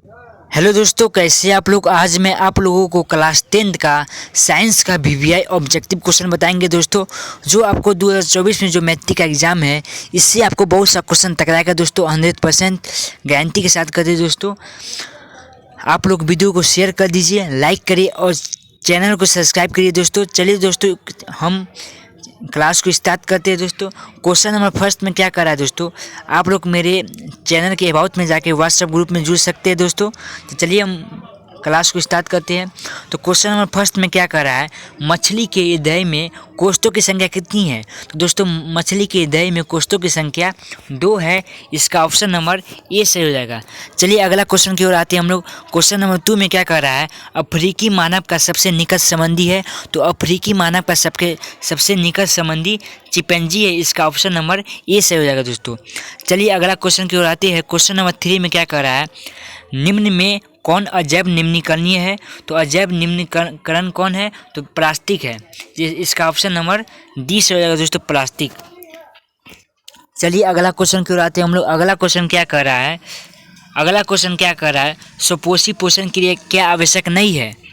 Hello दोस्तों, कैसे आप लोग। आज मैं आप लोगों को क्लास 10th का साइंस का वीवीआई ऑब्जेक्टिव क्वेश्चन बताएंगे दोस्तों, जो आपको 2024 में जो मैट्रिक का एग्ज़ाम है इससे आपको बहुत सा क्वेश्चन टकराएगा दोस्तों। 100% गारंटी के साथ करिए दोस्तों। आप लोग वीडियो को शेयर कर दीजिए, लाइक करिए और चैनल को सब्सक्राइब करिए दोस्तों। चलिए दोस्तों, हम क्लास को स्टार्ट करते हैं दोस्तों। क्वेश्चन नंबर फर्स्ट में क्या करा है दोस्तों, आप लोग मेरे चैनल के अबाउट में जाके व्हाट्सएप ग्रुप में जुड़ सकते हैं दोस्तों। तो चलिए हम क्लास को स्टार्ट करते हैं। तो क्वेश्चन नंबर फर्स्ट में क्या कर रहा है, मछली के हृदय में कोष्ठों की संख्या कितनी है। तो दोस्तों मछली के हृदय में कोष्ठों की संख्या 2 है। इसका ऑप्शन नंबर ए सही हो जाएगा। चलिए अगला क्वेश्चन की ओर आते हैं हम लोग। क्वेश्चन नंबर 2 में क्या कर रहा है, अफ्रीकी मानव का सबसे निकट संबंधी है। तो अफ्रीकी मानव का सबसे निकट संबंधी चिंपैंजी है। इसका ऑप्शन नंबर ए सही हो जाएगा दोस्तों। चलिए अगला क्वेश्चन की ओर आते हैं। क्वेश्चन नंबर 3 में क्या कर रहा है, निम्न में कौन अजैव निम्नीकरणीय है। तो अजैव निम्नीकरण कौन है, तो प्लास्टिक है। इसका ऑप्शन नंबर डी से हो जाएगा दोस्तों, प्लास्टिक। चलिए अगला क्वेश्चन की ओर आते हैं हम लोग। अगला क्वेश्चन क्या कर रहा है, सुपोषी पोषण के लिए क्या आवश्यक नहीं है।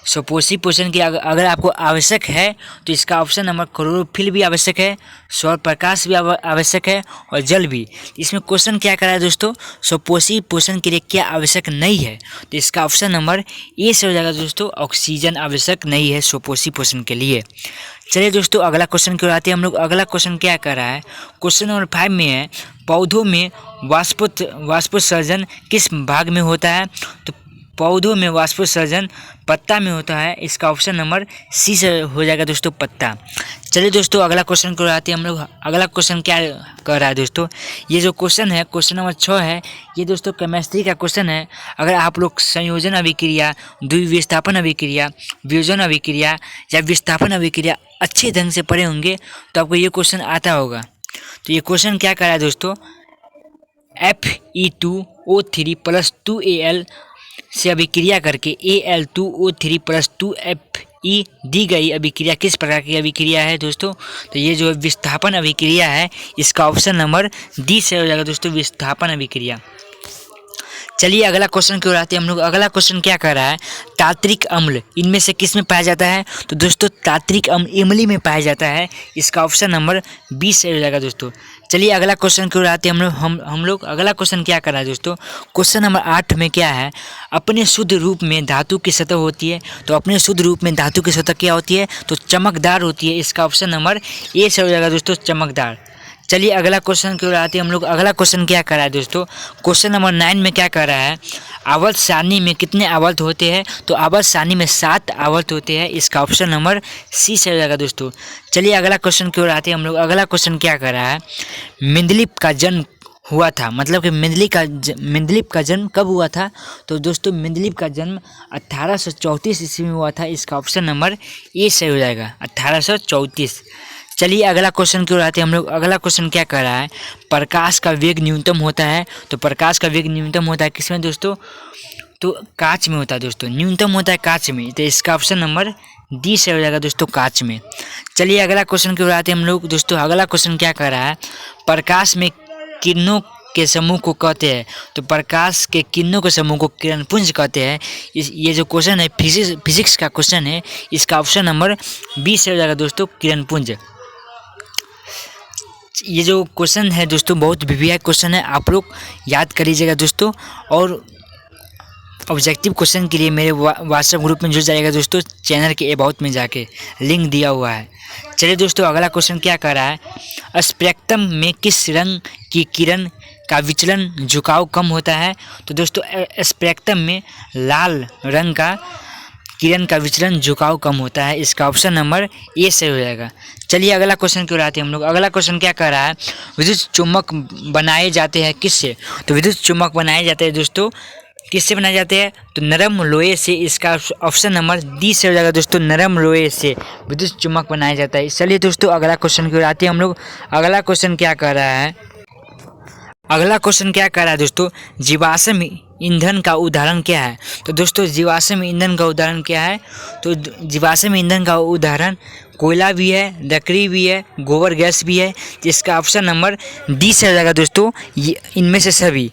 सुपोषी पोषण की अगर आपको आवश्यक है तो इसका ऑप्शन नंबर क्लोरोफिल भी आवश्यक है, सौर प्रकाश भी आवश्यक है और जल भी। इसमें क्वेश्चन क्या करा है दोस्तों, सुपोषी पोषण के लिए क्या आवश्यक नहीं है। तो इसका ऑप्शन नंबर ए से हो जाएगा दोस्तों, ऑक्सीजन आवश्यक नहीं है सुपोषी पोषण के लिए। चलिए दोस्तों अगला क्वेश्चन की ओर आते हैं हम लोग। अगला क्वेश्चन क्या कर रहा है, क्वेश्चन नंबर 5 में है, पौधों में वाष्पोत्सर्जन किस भाग में होता है। तो पौधों में वाष्पोत्सर्जन पत्ता में होता है। इसका ऑप्शन नंबर सी से हो जाएगा दोस्तों, पत्ता। चलिए दोस्तों अगला क्वेश्चन को आते हैं हम लोग। अगला क्वेश्चन क्या कर रहा है दोस्तों, ये जो क्वेश्चन है क्वेश्चन नंबर 6 है। ये दोस्तों केमिस्ट्री का क्वेश्चन है। अगर आप लोग संयोजन अभिक्रिया, द्विविस्थापन अभिक्रिया, वियोजन अभिक्रिया या विस्थापन अभिक्रिया अच्छे ढंग से पढ़े होंगे तो आपको ये क्वेश्चन आता होगा। तो ये क्वेश्चन क्या कर रहा है दोस्तों, Fe2O3 + 2Al से अभिक्रिया करके Al2O3 + 2Fe दी गई अभिक्रिया किस प्रकार की अभिक्रिया है दोस्तों। तो ये जो विस्थापन अभिक्रिया है, इसका ऑप्शन नंबर डी से हो जाएगा दोस्तों, विस्थापन अभिक्रिया। चलिए अगला क्वेश्चन की ओर आते हैं हम लोग। अगला क्वेश्चन क्या कर रहा है, तात्रिक अम्ल इनमें से किस में पाया जाता है। तो दोस्तों तात्रिक अम्ल इमली में पाया जाता है। इसका ऑप्शन नंबर 20 से हो जाएगा दोस्तों। चलिए अगला क्वेश्चन की ओर आते हैं हम लोग। अगला क्वेश्चन क्या कर रहा है दोस्तों, क्वेश्चन नंबर 8 में क्या है, अपने शुद्ध रूप में धातु की सतह होती है। तो अपने शुद्ध रूप में धातु की सतह क्या होती है, तो चमकदार होती है। इसका ऑप्शन नंबर ए से हो जाएगा दोस्तों, चमकदार। चलिए अगला क्वेश्चन की ओर आते हैं हम लोग। अगला क्वेश्चन क्या कर रहा है दोस्तों, क्वेश्चन नंबर 9 में क्या कर रहा है, आवर्त सारणी में कितने आवर्त होते हैं। तो आवर्त सारणी में 7 आवर्त होते हैं। इसका ऑप्शन नंबर सी से हो जाएगा दोस्तों। चलिए अगला क्वेश्चन की ओर आते हैं हम लोग। अगला क्वेश्चन क्या कर रहा है, मेंडलीव का जन्म हुआ था, मतलब कि मेंडलीव का जन्म कब हुआ था। तो दोस्तों मेंडलीव का जन्म 1834 ईस्वी में हुआ था। इसका ऑप्शन नंबर ए से हो जाएगा, 1834। चलिए अगला क्वेश्चन की ओर आते हैं हम लोग। अगला क्वेश्चन क्या कर रहा है, प्रकाश का वेग न्यूनतम होता है। तो प्रकाश का वेग न्यूनतम होता है किसमें दोस्तों, तो कांच में होता है दोस्तों, न्यूनतम होता है कांच में। तो इसका ऑप्शन नंबर डी से हो जाएगा दोस्तों, कांच में। चलिए अगला क्वेश्चन की ओर आते हैं हम लोग दोस्तों। अगला क्वेश्चन क्या कर रहा है, प्रकाश में किरणों के समूह को कहते हैं। तो प्रकाश के किरणों के समूह को किरणपुंज कहते हैं। ये जो क्वेश्चन है फिजिक्स का क्वेश्चन है। इसका ऑप्शन नंबर बी से हो जाएगा दोस्तों, किरणपुंज। ये जो क्वेश्चन है दोस्तों बहुत वीवीआई क्वेश्चन है, आप लोग याद कर लीजिएगा दोस्तों। और ऑब्जेक्टिव क्वेश्चन के लिए मेरे व्हाट्सएप ग्रुप में जुड़ जाएगा दोस्तों, चैनल के अबाउट में जाके लिंक दिया हुआ है। चलिए दोस्तों अगला क्वेश्चन क्या कर रहा है, स्पेक्ट्रम में किस रंग की किरण का विचलन झुकाव कम होता है। तो दोस्तों स्पेक्ट्रम में लाल रंग का किरण का विचलन झुकाव कम होता है। इसका ऑप्शन नंबर ए से हो जाएगा। चलिए अगला क्वेश्चन की ओर आते हैं हम लोग। अगला क्वेश्चन क्या कर रहा है, विद्युत चुम्बक बनाए जाते हैं किससे। तो विद्युत चुम्बक बनाए जाते हैं दोस्तों किससे बनाए जाते हैं, तो नरम लोहे से। इसका ऑप्शन नंबर डी से हो जाएगा दोस्तों, नरम लोहे से विद्युत चुम्बक बनाया जाता है। चलिए दोस्तों अगला क्वेश्चन की ओर आते हैं हम लोग। अगला क्वेश्चन क्या कर रहा है, अगला क्वेश्चन क्या कर रहा है दोस्तों, जीवाश्म ईंधन का उदाहरण क्या है। तो दोस्तों जीवाश्म ईंधन का उदाहरण क्या है, तो जीवाश्म ईंधन का उदाहरण कोयला भी है, लकड़ी भी है, गोबर गैस भी है। जिसका ऑप्शन नंबर डी से हो जाएगा दोस्तों, ये इनमें से सभी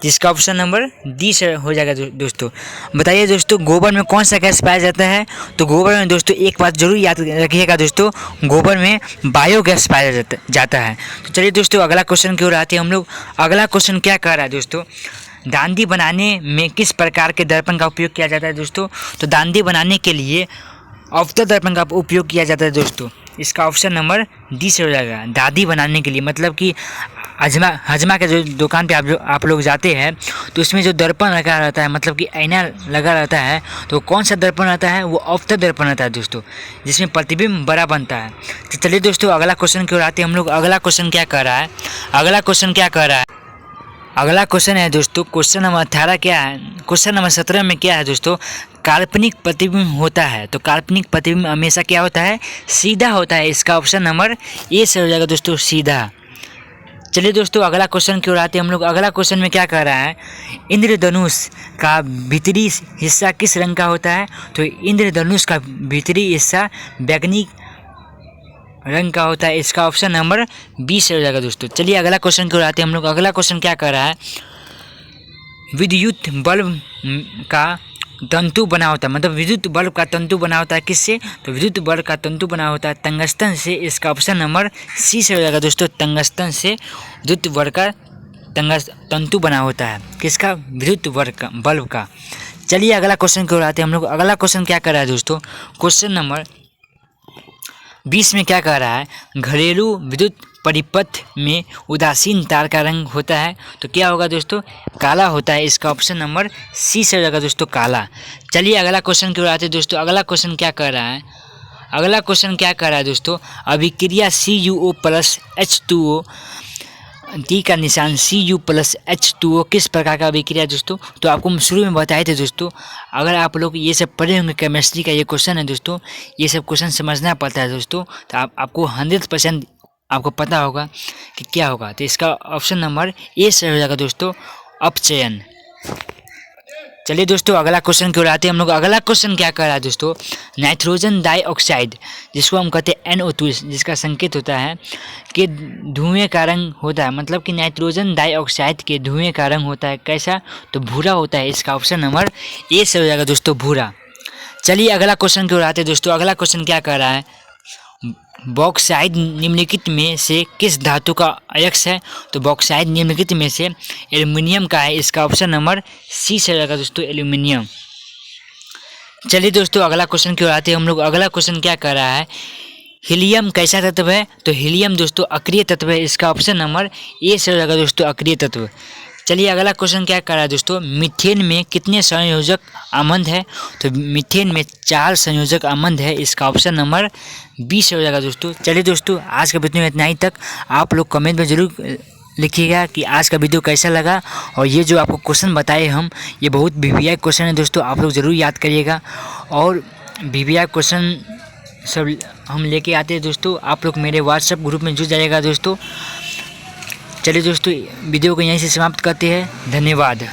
जिसका ऑप्शन नंबर डी से हो जाएगा दोस्तों। बताइए दोस्तों, गोबर में कौन सा गैस पाया जाता है? तो गोबर में दोस्तों एक बात जरूर याद रखिएगा दोस्तों, गोबर में बायोगैस पाया जाता है। तो चलिए दोस्तों अगला क्वेश्चन की ओर आते हैं हम लोग। अगला क्वेश्चन क्या कह रहा है दोस्तों, दांडी बनाने में किस प्रकार के दर्पण का उपयोग किया जाता है दोस्तों? तो दांडी बनाने के लिए अवतल दर्पण का उपयोग किया जाता है दोस्तों। इसका ऑप्शन नंबर डी से हो जाएगा। दादी बनाने के लिए मतलब कि हजमा के जो दुकान पे आप लोग जाते हैं तो उसमें जो दर्पण लगा रहता है, मतलब कि आईना लगा रहता है, तो कौन सा दर्पण रहता है? वो अवतल दर्पण रहता है दोस्तों, जिसमें प्रतिबिंब बड़ा बनता है। तो चलिए दोस्तों अगला क्वेश्चन की ओर आते हैं हम लोग। अगला क्वेश्चन क्या कह रहा है? अगला क्वेश्चन है दोस्तों, क्वेश्चन नंबर 18 क्या है? क्वेश्चन नंबर 17 में क्या है दोस्तों, काल्पनिक प्रतिबिंब होता है। तो काल्पनिक प्रतिबिंब हमेशा क्या होता है? सीधा होता है। इसका ऑप्शन नंबर ए से हो जाएगा दोस्तों, सीधा। चलिए दोस्तों अगला क्वेश्चन की ओर आते हैं हम लोग। अगला क्वेश्चन में क्या कह रहा है, इंद्रधनुष का भीतरी हिस्सा किस रंग का होता है? तो इंद्रधनुष का भीतरी हिस्सा बैंगनी रंग का होता है। इसका ऑप्शन नंबर 20 हो जाएगा दोस्तों। चलिए अगला क्वेश्चन की ओर आते हैं हम लोग। अगला क्वेश्चन क्या कह रहा है, विद्युत बल्ब का तंतु बना होता है, मतलब विद्युत बल्ब का तंतु बना होता है किससे? तो विद्युत बल्ब का तंतु बना होता है टंगस्टन से। इसका ऑप्शन नंबर सी से हो जाएगा दोस्तों, टंगस्टन से विद्युत बल्ब का तंतु बना होता है। किसका? विद्युत बल्ब का। चलिए अगला क्वेश्चन की ओर आते हैं हम लोग। अगला क्वेश्चन क्या कर रहा है दोस्तों, क्वेश्चन नंबर 20 में क्या कह रहा है, घरेलू विद्युत परिपथ में उदासीन तार का रंग होता है। तो क्या होगा दोस्तों? काला होता है। इसका ऑप्शन नंबर सी से हो जाएगा दोस्तों, काला। चलिए अगला क्वेश्चन की ओर आते हैं दोस्तों। अगला क्वेश्चन क्या कह रहा है दोस्तों, अभिक्रिया CuO प्लस H2O टी का निशान Cu प्लस H2O किस प्रकार का अभिक्रिया दोस्तों? तो आपको शुरू में बताए थे दोस्तों, अगर आप लोग ये सब पढ़े होंगे, केमिस्ट्री का ये क्वेश्चन है दोस्तों, ये सब क्वेश्चन समझना पड़ता है दोस्तों, तो आपको 100% आपको पता होगा कि क्या होगा। तो इसका ऑप्शन नंबर ए से हो जाएगा दोस्तों, अपचयन। चलिए दोस्तों अगला क्वेश्चन की ओर आते हैं हम लोग। अगला क्वेश्चन क्या कह रहा है दोस्तों, नाइट्रोजन डाइऑक्साइड जिसको हम कहते हैं NO2, जिसका संकेत होता है कि धुएं का रंग होता है, मतलब कि नाइट्रोजन डाइऑक्साइड के धुएं का रंग होता है कैसा? तो भूरा होता है। इसका ऑप्शन नंबर ए से हो जाएगा दोस्तों, भूरा। चलिए अगला क्वेश्चन की ओर आते हैं दोस्तों। अगला क्वेश्चन क्या कह रहा है, बॉक्साइड निम्नलिखित में से किस धातु का अयस्क है? तो बॉक्साइड निम्नलिखित में से एल्युमिनियम का है। इसका ऑप्शन नंबर सी से रहेगा दोस्तों, एल्युमिनियम। चलिए दोस्तों अगला क्वेश्चन की ओर आते हैं हम लोग। अगला क्वेश्चन क्या कर रहा है, हीलियम कैसा तत्व है? तो हीलियम दोस्तों अक्रिय तत्व है। इसका ऑप्शन नंबर ए से रहेगा दोस्तों, अक्रिय तत्व। चलिए अगला क्वेश्चन क्या कर रहा है दोस्तों, मीथेन में कितने संयोजक आमंद है? तो मीथेन में 4 संयोजक आमंद है। इसका ऑप्शन नंबर 20 हो जाएगा दोस्तों। चलिए दोस्तों आज का वीडियो में इतना ही तक। आप लोग कमेंट में ज़रूर लिखिएगा कि आज का वीडियो कैसा लगा, और ये जो आपको क्वेश्चन बताए हम, ये बहुत VVI क्वेश्चन है दोस्तों, आप लोग ज़रूर याद करिएगा। और VVI क्वेश्चन सब हम लेके आते हैं दोस्तों, आप लोग मेरे व्हाट्सएप ग्रुप में जुड़ जाइएगा दोस्तों। चलिए दोस्तों वीडियो को यहीं से समाप्त करते हैं। धन्यवाद।